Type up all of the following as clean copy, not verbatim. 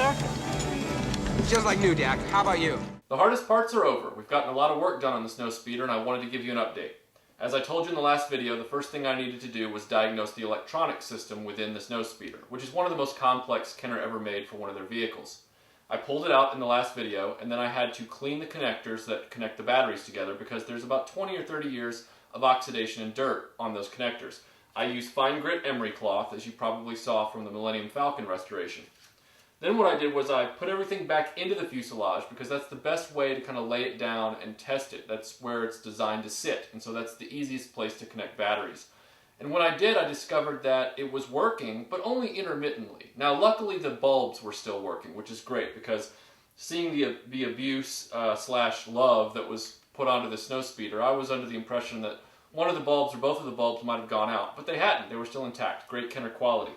sir? Just like new, Dak. How about you? The hardest parts are over. We've gotten a lot of work done on the Snowspeeder, and I wanted to give you an update. As I told you in the last video, the first thing I needed to do was diagnose the electronic system within the Snowspeeder, which is one of the most complex Kenner ever made for one of their vehicles. I pulled it out in the last video, and then I had to clean the connectors that connect the batteries together because there's about 20 or 30 years of oxidation and dirt on those connectors. I used fine grit emery cloth, as you probably saw from the Millennium Falcon restoration. Then what I did was I put everything back into the fuselage because that's the best way to kind of lay it down and test it. That's where it's designed to sit, and so that's the easiest place to connect batteries. And when I did, I discovered that it was working, but only intermittently. Now luckily the bulbs were still working, which is great because seeing the abuse slash love that was put onto the Snowspeeder, I was under the impression that one of the bulbs or both of the bulbs might have gone out, but they hadn't. They were still intact. Great Kenner quality.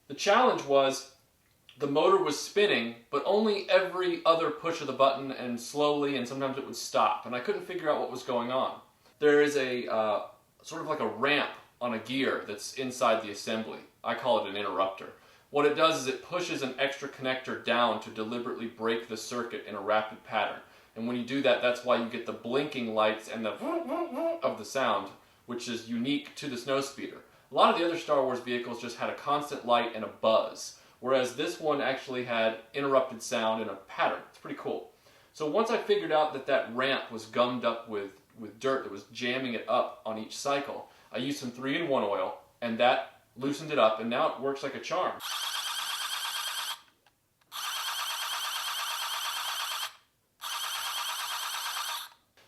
The challenge was the motor was spinning, but only every other push of the button and slowly, and sometimes it would stop, and I couldn't figure out what was going on. There is a sort of like a ramp on a gear that's inside the assembly. I call it an interrupter. What it does is it pushes an extra connector down to deliberately break the circuit in a rapid pattern. And when you do that, that's why you get the blinking lights and the of the sound, which is unique to the Snowspeeder. A lot of the other Star Wars vehicles just had a constant light and a buzz, whereas this one actually had interrupted sound and a pattern. It's pretty cool. So once I figured out that that ramp was gummed up with dirt that was jamming it up on each cycle, I used some 3-in-1 oil, and that loosened it up, and now it works like a charm.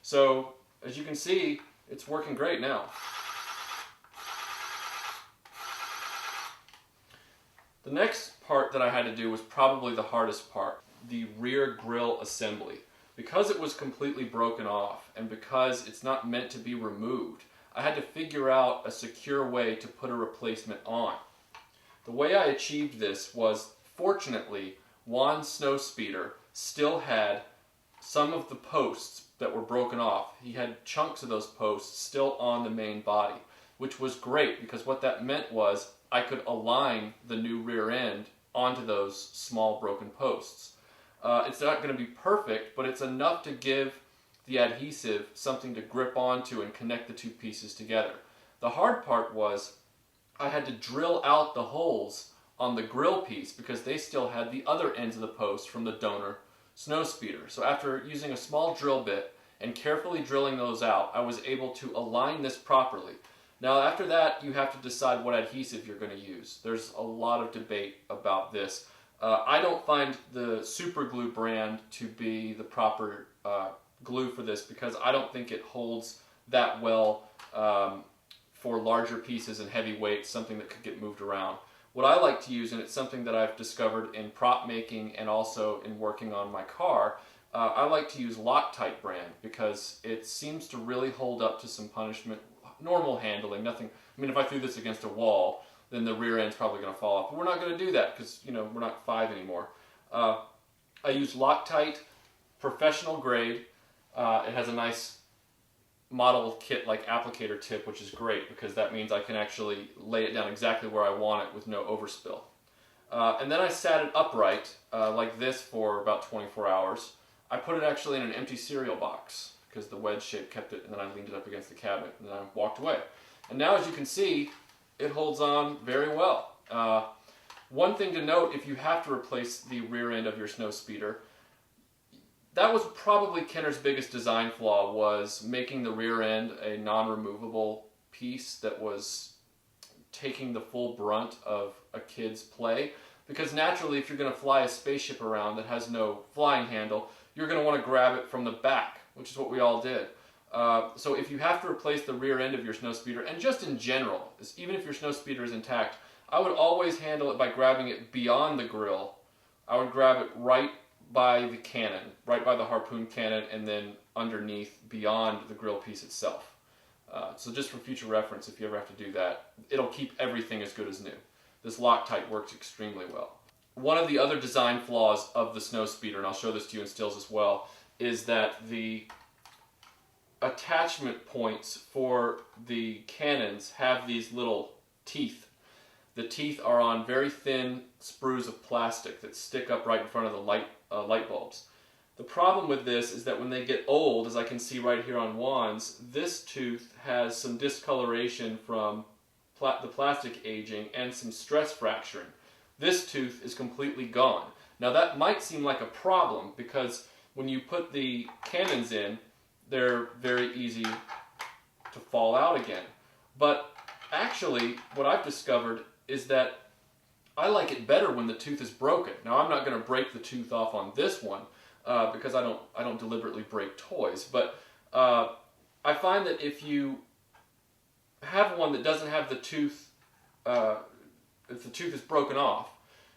So, as you can see, it's working great now. The next part that I had to do was probably the hardest part, the rear grille assembly. Because it was completely broken off, and because it's not meant to be removed, I had to figure out a secure way to put a replacement on. The way I achieved this was, fortunately, Juan's Snowspeeder still had some of the posts that were broken off. He had chunks of those posts still on the main body, which was great because what that meant was I could align the new rear end onto those small broken posts. It's not going to be perfect, but it's enough to give the adhesive something to grip onto and connect the two pieces together. The hard part was I had to drill out the holes on the grill piece because they still had the other ends of the post from the donor Snowspeeder. So after using a small drill bit and carefully drilling those out, I was able to align this properly. Now after that, you have to decide what adhesive you're going to use. There's a lot of debate about this. I don't find the Super Glue brand to be the proper glue for this because I don't think it holds that well for larger pieces and heavy weights, something that could get moved around. What I like to use, and it's something that I've discovered in prop making and also in working on my car, I like to use Loctite brand because it seems to really hold up to some punishment. Normal handling, nothing. I mean, if I threw this against a wall, then the rear end's probably going to fall off. But we're not going to do that because, you know, we're not 5 anymore. I use Loctite, professional grade. It has a nice model kit like applicator tip, which is great because that means I can actually lay it down exactly where I want it with no overspill. And then I sat it upright like this for about 24 hours. I put it actually in an empty cereal box because the wedge shape kept it, and then I leaned it up against the cabinet and then I walked away. And now, as you can see, it holds on very well. One thing to note, if you have to replace the rear end of your Snowspeeder, that was probably Kenner's biggest design flaw, was making the rear end a non-removable piece that was taking the full brunt of a kid's play. Because naturally, if you're going to fly a spaceship around that has no flying handle, you're going to want to grab it from the back, which is what we all did. So if you have to replace the rear end of your Snowspeeder, and just in general, even if your Snowspeeder is intact, I would always handle it by grabbing it beyond the grill. I would grab it right by the cannon, right by the harpoon cannon, and then underneath beyond the grill piece itself. So just for future reference, if you ever have to do that, it'll keep everything as good as new. This Loctite works extremely well. One of the other design flaws of the Snowspeeder, and I'll show this to you in stills as well, is that the attachment points for the cannons have these little teeth. the teeth are on very thin sprues of plastic that stick up right in front of the light bulbs. The problem with this is that when they get old, as I can see right here on Juan's, this tooth has some discoloration from the plastic aging and some stress fracturing. This tooth is completely gone. Now that might seem like a problem because when you put the canons in, they're very easy to fall out again. But actually, what I've discovered is that I like it better when the tooth is broken. Now I'm not going to break the tooth off on this one because I don't deliberately break toys. But I find that if you have one that doesn't have the tooth, if the tooth is broken off,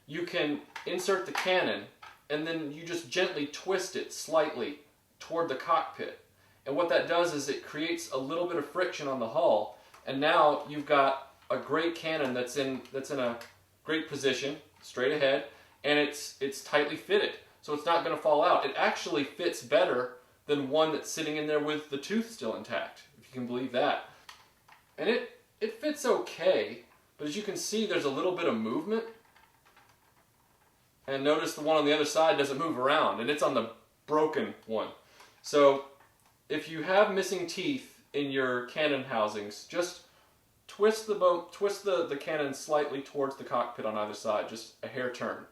you can insert the canon and then you just gently twist it slightly toward the cockpit. And what that does is it creates a little bit of friction on the hull, and now you've got a great cannon that's in a great position, straight ahead, and it's tightly fitted, so it's not going to fall out. It actually fits better than one that's sitting in there with the tooth still intact, if you can believe that. And it fits okay, but as you can see, there's a little bit of movement. And notice the one on the other side doesn't move around, and it's on the broken one. So if you have missing teeth in your cannon housings, just twist the cannon slightly towards the cockpit on either side, just a hair turn.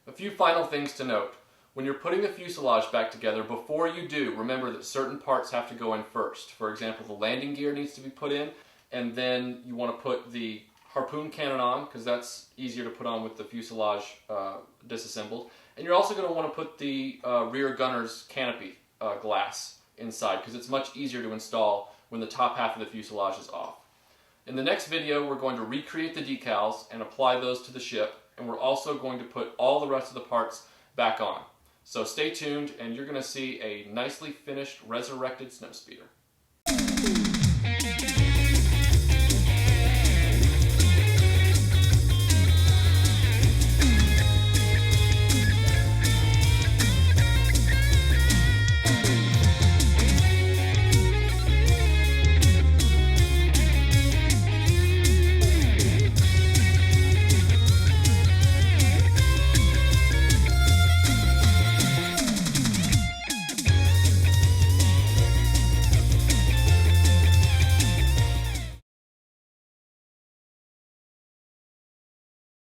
A few final things to note. When you're putting the fuselage back together, before you do, remember that certain parts have to go in first. For example, the landing gear needs to be put in, and then you want to put the harpoon cannon on, because that's easier to put on with the fuselage disassembled. And you're also going to want to put the rear gunner's canopy glass inside, because it's much easier to install when the top half of the fuselage is off. In the next video, we're going to recreate the decals and apply those to the ship, and we're also going to put all the rest of the parts back on. So stay tuned, and you're going to see a nicely finished, resurrected Snowspeeder.